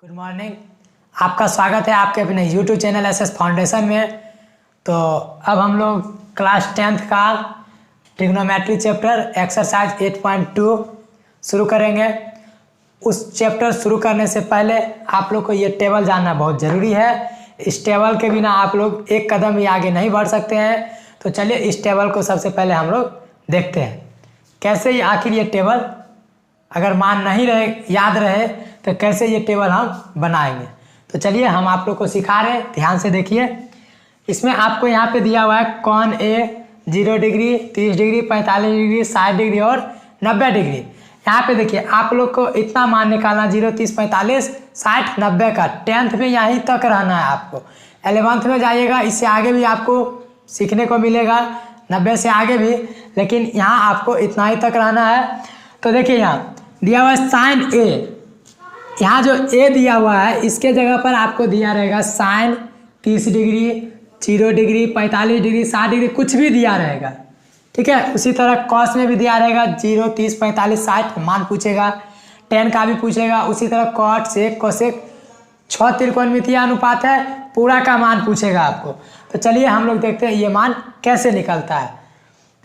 Good morning. आपका स्वागत है आपके अपने यूट्यूब चैनल एसएस फाउंडेशन में। तो अब हम लोग क्लास 10th का ट्रिग्नोमेट्री चैप्टर एक्सरसाइज 8.2 शुरू करेंगे। उस चैप्टर शुरू करने से पहले आप लोग को ये टेबल जानना बहुत ज़रूरी है। इस टेबल के बिना आप लोग एक कदम भी आगे नहीं बढ़ सकते हैं। तो चलिए इस टेबल को सबसे पहले हम लोग देखते हैं कैसे ये आखिर ये टेबल अगर मान नहीं रहे याद रहे तो कैसे ये टेबल हम बनाएंगे। तो चलिए हम आप लोग को सिखा रहे हैं, ध्यान से देखिए। इसमें आपको यहाँ पे दिया हुआ है कॉन ए 0 डिग्री, 30 डिग्री, 45 डिग्री, 60 डिग्री और 90 डिग्री। यहाँ पे देखिए आप लोग को इतना मान निकालना 0, 30, 45, 60, 90 का 10th में यहीं तक रहना है। आपको 11th में जाइएगा, इससे आगे भी आपको सीखने को मिलेगा, 90 से आगे भी, लेकिन यहाँ आपको इतना ही तक रहना है। तो देखिए यहाँ दिया हुआ है साइन ए, यहाँ जो ए दिया हुआ है इसके जगह पर आपको दिया रहेगा sine 30 degree, 0 degree, 45 degree, 60 degree, कुछ भी दिया रहेगा, ठीक है। उसी तरह कॉस में भी दिया रहेगा 0, 30, 45, 60 मान पूछेगा, 10 का भी पूछेगा। उसी तरह कॉट, सेक, कोसेक 6 त्रिकोणमितीय अनुपात है, पूरा का मान पूछेगा आपको। तो चलिए हम लोग देखते हैं ये मान कैसे निकलता है।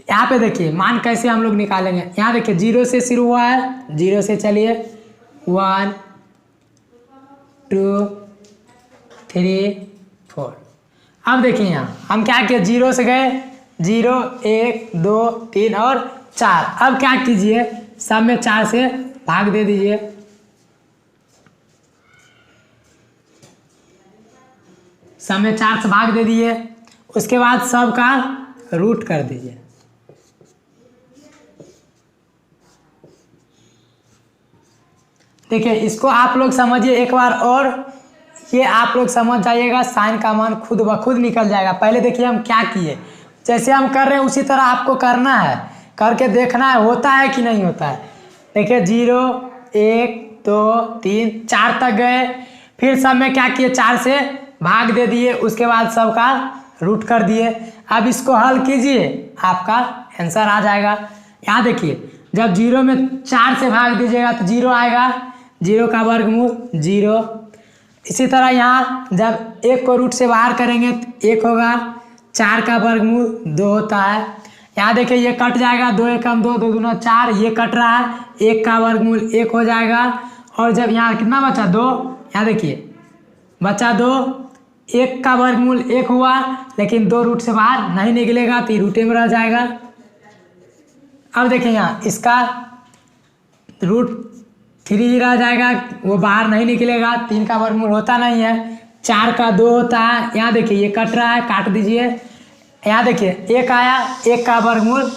यहाँ पे देखिए मान कैसे हम लोग निकालेंगे। यहाँ देखिए 0 से शुरू हुआ है, 0 से चलिए 1, 2, 3, 4। अब देखिए यहाँ हम क्या किए, 0 से गए 0, 1, 2, 3 और 4। अब क्या कीजिए, सब में 4 से भाग दे दीजिए। सब में 4 से भाग दे दिए, उसके बाद सब का रूट कर दीजिए। देखिए इसको आप लोग समझिए एक बार और, ये आप लोग समझ जाइएगा, साइन का मान खुद ब खुद निकल जाएगा। पहले देखिए हम क्या किए, जैसे हम कर रहे हैं उसी तरह आपको करना है, करके देखना है होता है कि नहीं होता है। देखिए 0, 1, 2, 3, 4 तक गए, फिर सब में क्या किए 4 से भाग दे दिए, उसके बाद सब का रूट कर दिए। अब इसको हल कीजिए, आपका आंसर आ जाएगा। यहाँ देखिए जब 0 में 4 से भाग दीजिएगा तो 0 आएगा, 0 का वर्गमूल 0। इसी तरह यहाँ जब 1 को रूट से बाहर करेंगे तो 1 होगा, 4 का वर्गमूल 2 होता है। यहाँ देखिए ये कट जाएगा, 2 एकम 2, 2 दूना 4, ये कट रहा है, 1 का वर्गमूल 1 हो जाएगा। और जब यहाँ कितना बचा 2, यहाँ देखिए बचा 2, 1 का वर्गमूल 1 हुआ, लेकिन 2 रूट से बाहर नहीं निकलेगा तो ये रूटे में रह जाएगा। अब देखिए यहाँ इसका रूट 3 रह जाएगा, वो बाहर नहीं निकलेगा, 3 का वर्गमूल होता नहीं है, 4 का 2 होता है। यहाँ देखिए ये कट रहा है, काट दीजिए। यहाँ देखिए 1 आया, 1 का वर्गमूल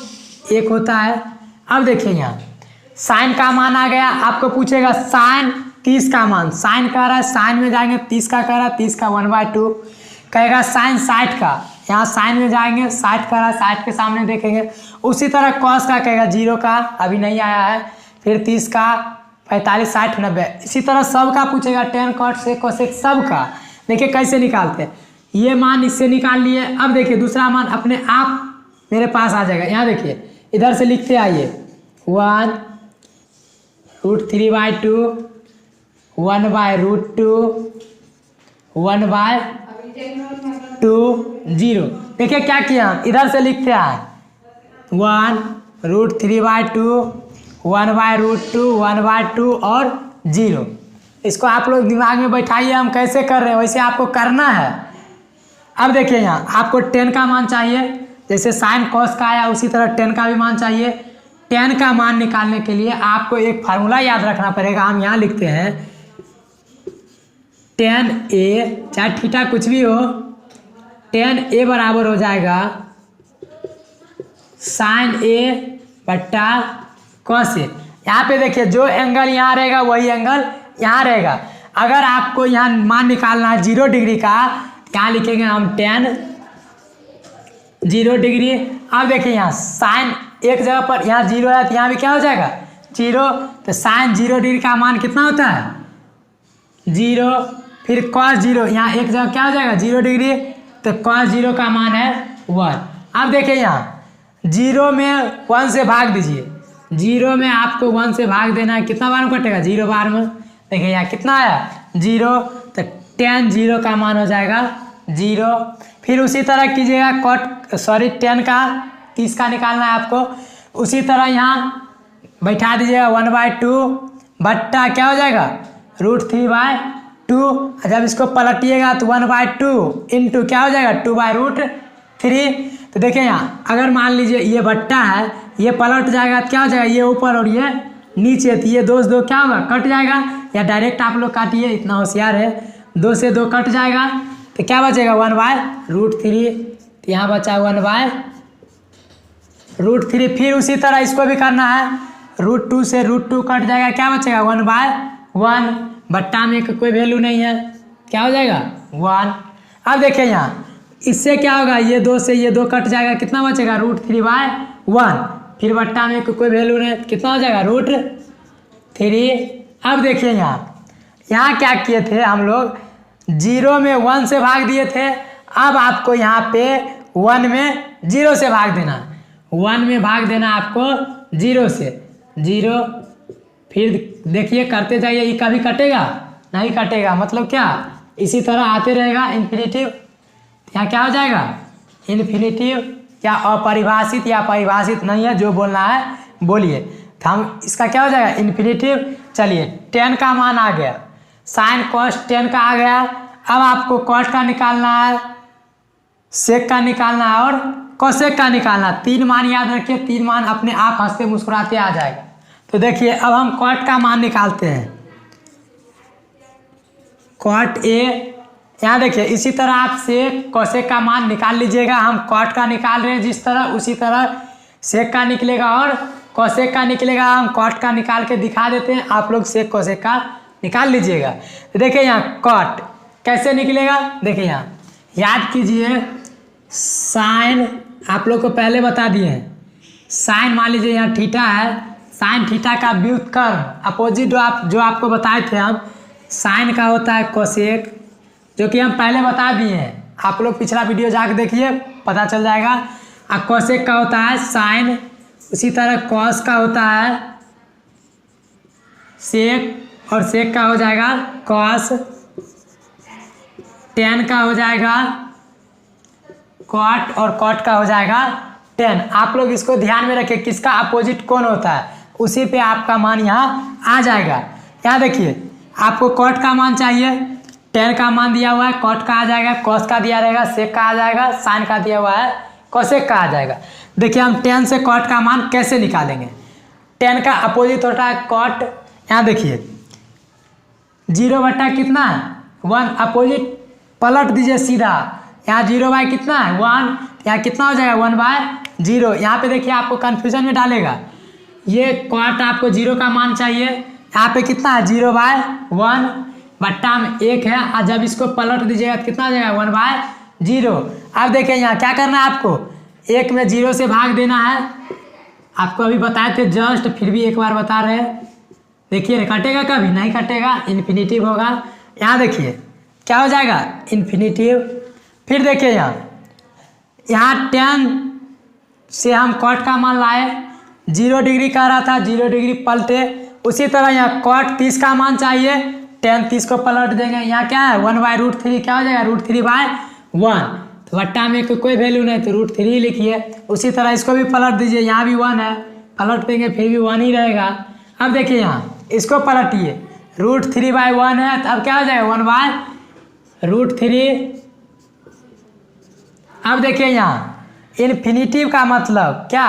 1 होता है। अब देखिए यहाँ साइन का मान आ गया, आपको पूछेगा साइन 30 का मान, साइन कह रहा है साइन में जाएंगे 30 का कह रहा है, 30 का 1/2 कहेगा। साइन 60 का, यहाँ साइन में जाएंगे 60 कह रहा है, 60 के सामने देखेंगे। उसी तरह कॉस का कहेगा 0 का, अभी नहीं आया है, फिर 30 का, 45, 60, 90। इसी तरह सब का पूछेगा, 10, कॉट, सेक, कोसेक सब का। देखिए कैसे निकालते हैं, ये मान इससे निकाल लिए। अब देखिए दूसरा मान अपने आप मेरे पास आ जाएगा। यहाँ देखिए इधर से लिखते आइए 1√3/2, 1/√2, 1/2, 0। देखिए क्या किया हम, इधर से लिखते हैं 1√3/2, 1/√2, 1/2 और 0। इसको आप लोग दिमाग में बैठाइए, हम कैसे कर रहे हैं वैसे आपको करना है। अब देखिए यहाँ आपको 10 का मान चाहिए, जैसे साइन कॉस का आया उसी तरह 10 का भी मान चाहिए। 10 का मान निकालने के लिए आपको एक फार्मूला याद रखना पड़ेगा। हम यहाँ लिखते हैं 10a, चाहे थीटा कुछ भी हो, 10a बराबर हो जाएगा साइन a बट्टा कॉस ए। यहाँ पे देखिए जो एंगल यहाँ रहेगा वही एंगल यहाँ रहेगा। अगर आपको यहाँ मान निकालना है 0 डिग्री का, यहाँ लिखेंगे हम 10 0 डिग्री। अब देखिए यहाँ साइन एक जगह पर यहाँ 0 है तो यहाँ भी क्या हो जाएगा 0, तो साइन 0 डिग्री का मान कितना होता है 0। फिर कॉस 0, यहाँ एक जगह क्या हो जाएगा 0 डिग्री, तो कॉस 0 का मान है 1। अब देखिए यहाँ 0 में 1 से भाग दीजिए, 0 में आपको 1 से भाग देना है, कितना बार में कटेगा 0 बार में। देखिए यहाँ कितना आया जीरो, तो tan 0 का मान हो जाएगा 0। फिर उसी तरह कीजिएगा tan का 30 का निकालना है आपको। उसी तरह यहाँ बैठा दीजिएगा 1/2 बट्टा क्या हो जाएगा √3/2। जब इसको पलटिएगा तो 1/2 इंटू क्या हो जाएगा 2/√3। तो देखिए यहाँ अगर मान लीजिए ये बट्टा है, ये पलट जाएगा तो क्या हो जाएगा ये ऊपर और ये नीचे, तो ये 2 से 2 क्या होगा कट जाएगा, या डायरेक्ट आप लोग काटिए, इतना होशियार है। 2 से 2 कट जाएगा तो क्या बचेगा 1/√3। तो यहाँ बचा 1/√3। फिर उसी तरह इसको भी करना है, √2 से √2 कट जाएगा, क्या बचेगा 1/1। बट्टा में कोई वैल्यू नहीं है, क्या हो जाएगा 1। अब देखिए यहाँ इससे क्या होगा, ये 2 से ये 2 कट जाएगा, कितना बचेगा √3/1। फिर बट्टा में कोई वैल्यू नहीं, कितना हो जाएगा √3। अब देखिए यहाँ क्या किए थे हम लोग, 0 में 1 से भाग दिए थे। अब आपको यहाँ पे 1 में 0 से भाग देना, 1 में भाग देना आपको 0 से 0। फिर देखिए करते जाइए, ये कभी कटेगा नहीं कटेगा, मतलब क्या इसी तरह आते रहेगा इन्फिनिटिव। यहाँ क्या हो जाएगा इन्फिनिटिव, या अपरिभाषित या परिभाषित नहीं है, जो बोलना है बोलिए। तो हम इसका क्या हो जाएगा इन्फिनिटिव। चलिए tan का मान आ गया, साइन cos tan का आ गया। अब आपको cos का निकालना है, sec का निकालना है और cosec का निकालना है। 3 मान याद रखिए, 3 मान अपने आप हंसते मुस्कुराते आ जाएगा। तो देखिए अब हम cot का मान निकालते हैं, cot A। यहाँ देखिए इसी तरह आप sec cosec का मान निकाल लीजिएगा। हम cot का निकाल रहे हैं जिस तरह, उसी तरह sec का निकलेगा और cosec का निकलेगा। हम cot का निकाल के दिखा देते हैं, आप लोग sec cosec का निकाल लीजिएगा। तो देखिए यहाँ cot कैसे निकलेगा, देखिए यहाँ याद कीजिए, साइन आप लोग को पहले बता दिए हैं। साइन मान लीजिए यहाँ थीटा है, साइन थीटा का व्युत्क्रम अपोजिट जो आपको बताए थे हम, साइन का होता है कोसेक, जो कि हम पहले बता दिए हैं। आप लोग पिछला वीडियो जाके देखिए, पता चल जाएगा। और कोसेक का होता है साइन, उसी तरह कॉस का होता है सेक, और सेक का हो जाएगा कॉस, टेन का हो जाएगा कॉट, और कॉट का हो जाएगा टेन। आप लोग इसको ध्यान में रखें, किसका अपोजिट कौन होता है, उसी पे आपका मान यहाँ आ जाएगा। यहाँ देखिए आपको कॉट का मान चाहिए, टेन का मान दिया हुआ है, कॉट का आ जाएगा, कॉस का दिया रहेगा, सेक का आ जाएगा, साइन का दिया हुआ है, कोसेक का आ जाएगा। देखिए हम टेन से कॉट का मान कैसे निकालेंगे। टेन का अपोजिट होता है कॉट। यहाँ देखिए 0 बट्टा कितना है 1, अपोजिट पलट दीजिए सीधा। यहाँ 0 कितना है 1, यहाँ कितना हो जाएगा 1/0। यहाँ पे देखिए आपको कन्फ्यूजन में डालेगा, ये कॉट आपको 0 का मान चाहिए, यहाँ पे कितना है 0/1, बट्टा में 1 है, और जब इसको पलट दीजिएगा तो कितना हो जाएगा 1/0। अब देखिए यहाँ क्या करना है आपको, 1 में 0 से भाग देना है। आपको अभी बताए थे जस्ट, फिर भी एक बार बता रहे हैं। देखिए कटेगा कभी नहीं कटेगा, इन्फिनिटिव होगा। यहाँ देखिए क्या हो जाएगा इन्फिनिटिव। फिर देखिए यहाँ 10 से हम कॉट का मान लाए, 0 डिग्री कह रहा था, 0 डिग्री पलटे। उसी तरह यहाँ कॉट 30 का मान चाहिए, 10 30 को पलट देंगे। यहाँ क्या है 1/√3, क्या हो जाएगा √3/1। तो बट्टा में कोई वैल्यू नहीं, तो √3 लिखिए। उसी तरह इसको भी पलट दीजिए, यहाँ भी 1 है, पलट देंगे फिर भी 1 ही रहेगा। अब देखिए यहाँ इसको पलटिए, √3/1 है, तो अब क्या हो जाएगा 1/√3। अब देखिए यहाँ इन्फिनिटिव का मतलब क्या,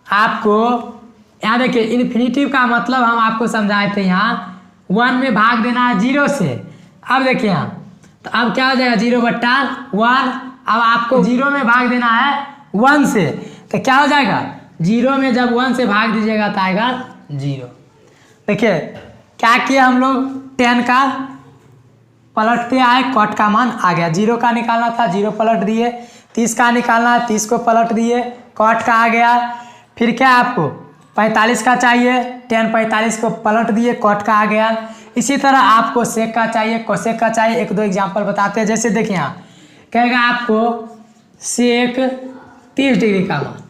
आपको यहाँ देखिए इन्फिनिटिव का मतलब हम आपको समझाए थे, यहाँ 1 में भाग देना है 0 से। अब देखिए यहाँ तो अब क्या हो जाएगा 0/1। अब आपको 0 में भाग देना है 1 से, तो क्या हो जाएगा 0 में जब 1 से भाग दीजिएगा तो आएगा 0। देखिए क्या किया हम लोग, 10 का पलटते आए, कॉट का मान आ गया। 0 का निकालना था 0 पलट दिए, 30 का निकालना है 30 को पलट दिए, कॉट का आ गया। फिर क्या आपको 45 का चाहिए, 10 45 को पलट दिए, कॉट का आ गया। इसी तरह आपको सेक का चाहिए, कोसेक का चाहिए। 1 2 एग्जाम्पल बताते हैं। जैसे देखिए यहाँ कहेगा आपको सेक 30 डिग्री का मान,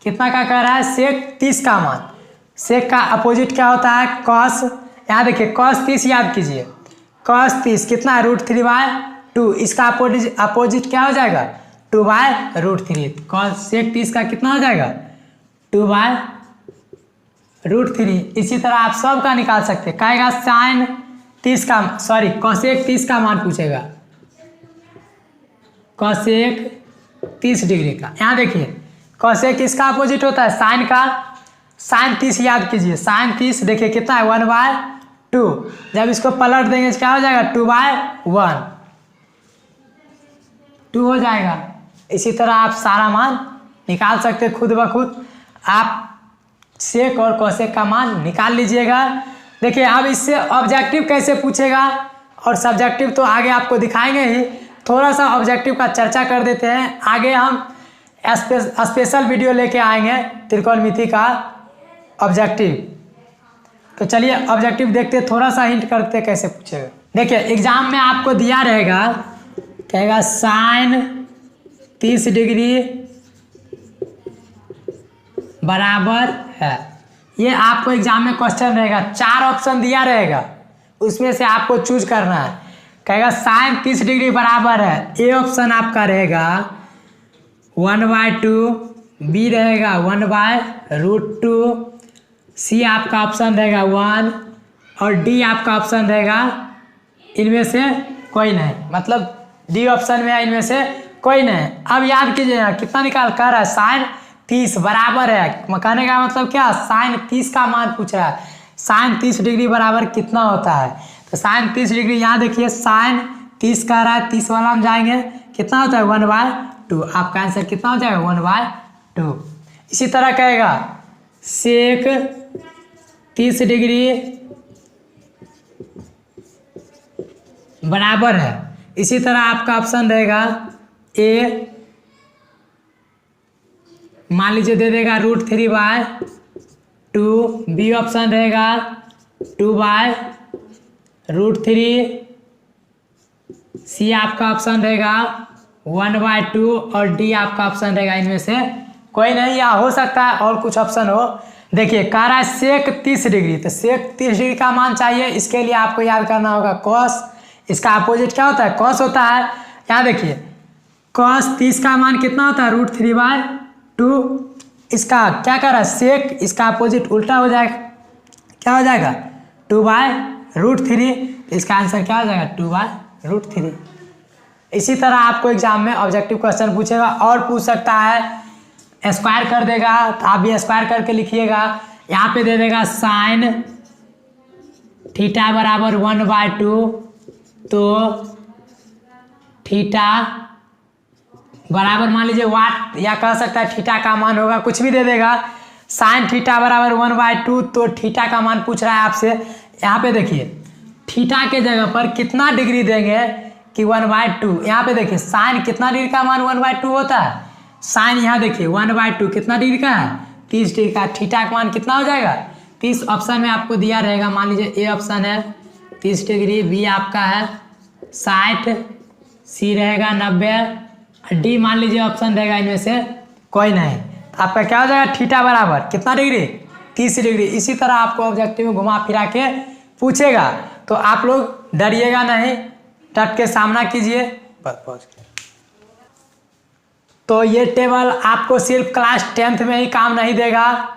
कितना का कह रहा है सेक 30 का मान। सेक का अपोजिट क्या होता है कॉस। यहाँ देखिए कॉस 30 याद कीजिए, कॉस 30 कितना है √3/2। इसका अपोजिट क्या हो जाएगा 2/√3। कॉस सेक 30 का कितना हो जाएगा 2/√3। इसी तरह आप सब का निकाल सकते हैं। कहेगा साइन 30 का कॉसेक 30 का मान पूछेगा, कॉसेक 30 डिग्री का। यहाँ देखिए कॉसेक किसका अपोजिट होता है साइन का। साइन 30 याद कीजिए, साइन 30 देखिए कितना है 1/2। जब इसको पलट देंगे क्या हो जाएगा 2/1, 2 हो जाएगा। इसी तरह आप सारा मान निकाल सकते खुद ब खुद। आप सेक और कॉसेक का मान निकाल लीजिएगा। देखिए अब इससे ऑब्जेक्टिव कैसे पूछेगा और सब्जेक्टिव तो आगे आपको दिखाएंगे ही। थोड़ा सा ऑब्जेक्टिव का चर्चा कर देते हैं। आगे हम स्पेशल वीडियो लेके आएंगे त्रिकोणमिति का ऑब्जेक्टिव। तो चलिए ऑब्जेक्टिव देखते, थोड़ा सा हिंट करते कैसे पूछेगा। देखिए एग्जाम में आपको दिया रहेगा, कहेगा साइन 30 डिग्री बराबर है। ये आपको एग्जाम में क्वेश्चन रहेगा, 4 ऑप्शन दिया रहेगा, उसमें से आपको चूज करना है। कहेगा साइन 30 डिग्री बराबर है। ए ऑप्शन आपका रहेगा 1/2, बी रहेगा 1/√2, सी आपका ऑप्शन रहेगा 1 और डी आपका ऑप्शन रहेगा इनमें से कोई नहीं, मतलब डी ऑप्शन में है इनमें से कोई नहीं। अब याद कीजिएगा कितना निकाल कर रहा है साइन 30 बराबर है। कहने का मतलब क्या, साइन 30 का मान पूछ रहा है। साइन 30 डिग्री बराबर कितना होता है, तो साइन 30 डिग्री यहाँ देखिए साइन 30 का रहा है, 30 वाला हम जाएंगे कितना होता है 1/2। आपका आंसर कितना हो जाएगा 1/2। इसी तरह कहेगा सेक 30 डिग्री बराबर है। इसी तरह आपका ऑप्शन रहेगा ए, मान लीजिए दे देगा √3/2, बी ऑप्शन रहेगा 2/√3, सी आपका ऑप्शन रहेगा 1/2 और डी आपका ऑप्शन रहेगा इनमें से कोई नहीं, या हो सकता है और कुछ ऑप्शन हो। देखिए कह रहा है सेक 30 डिग्री, तो सेक 30 डिग्री का मान चाहिए। इसके लिए आपको याद करना होगा कॉस, इसका अपोजिट क्या होता है कॉस होता है। यहाँ देखिए कॉस 30 का मान कितना होता है √3/2। इसका क्या कर रहा है सेक, इसका अपोजिट उल्टा हो जाएगा, क्या हो जाएगा 2/√3। इसका आंसर क्या हो जाएगा 2/√3। इसी तरह आपको एग्जाम में ऑब्जेक्टिव क्वेश्चन पूछेगा और पूछ सकता है, स्क्वायर कर देगा तो आप भी स्क्वायर करके लिखिएगा। यहाँ पे दे देगा साइन थीटा बराबर 1/2, तो थीटा बराबर मान लीजिए वाट, या कह सकता है थीटा का मान होगा, कुछ भी दे देगा। साइन थीटा बराबर 1/2, तो थीटा का मान पूछ रहा है आपसे। यहाँ पे देखिए थीटा के जगह पर कितना डिग्री देंगे कि 1/2। यहाँ पे देखिए साइन कितना डिग्री का मान 1/2 होता है। साइन यहाँ देखिए 1/2 कितना डिग्री का है 30 डिग्री का। थीटा का मान कितना हो जाएगा 30 ऑप्शन में आपको दिया रहेगा। मान लीजिए ए ऑप्शन है 30 डिग्री, बी आपका है 60, सी रहेगा 90, डी मान लीजिए ऑप्शन रहेगा इनमें से कोई नहीं। तो आपका क्या हो जाएगा थीटा बराबर कितना डिग्री 30 डिग्री। इसी तरह आपको ऑब्जेक्टिव में घुमा फिरा के पूछेगा, तो आप लोग डरिएगा नहीं, डट के सामना कीजिए। तो ये टेबल आपको सिर्फ क्लास 10th में ही काम नहीं देगा,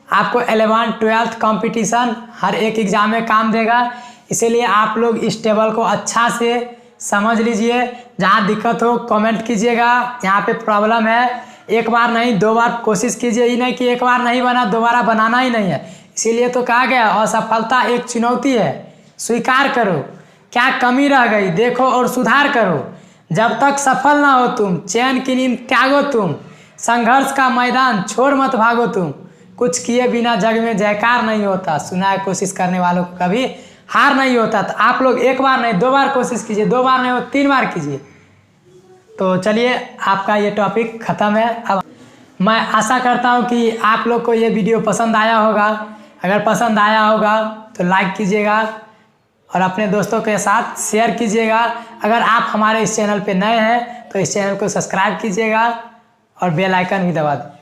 आपको 11th 12th कंपटीशन हर एक एग्जाम में काम देगा। इसीलिए आप लोग इस टेबल को अच्छा से समझ लीजिए। जहाँ दिक्कत हो कमेंट कीजिएगा, यहाँ पे प्रॉब्लम है, एक बार नहीं 2 बार कोशिश कीजिए। ही नहीं कि एक बार नहीं बना दोबारा बनाना ही नहीं है। इसीलिए तो कहा गया असफलता एक चुनौती है, स्वीकार करो क्या कमी रह गई देखो और सुधार करो। जब तक सफल ना हो तुम चैन की नींद त्यागो तुम, संघर्ष का मैदान छोड़ मत भागो तुम, कुछ किए बिना जग में जयकार नहीं होता, सुना है कोशिश करने वालों को कभी हार नहीं होता। तो आप लोग एक बार नहीं 2 बार कोशिश कीजिए, 2 बार नहीं हो 3 बार कीजिए। तो चलिए आपका ये टॉपिक ख़त्म है। अब मैं आशा करता हूँ कि आप लोग को ये वीडियो पसंद आया होगा। अगर पसंद आया होगा तो लाइक कीजिएगा और अपने दोस्तों के साथ शेयर कीजिएगा। अगर आप हमारे इस चैनल पे नए हैं तो इस चैनल को सब्सक्राइब कीजिएगा और बेल आइकन भी दबा दें।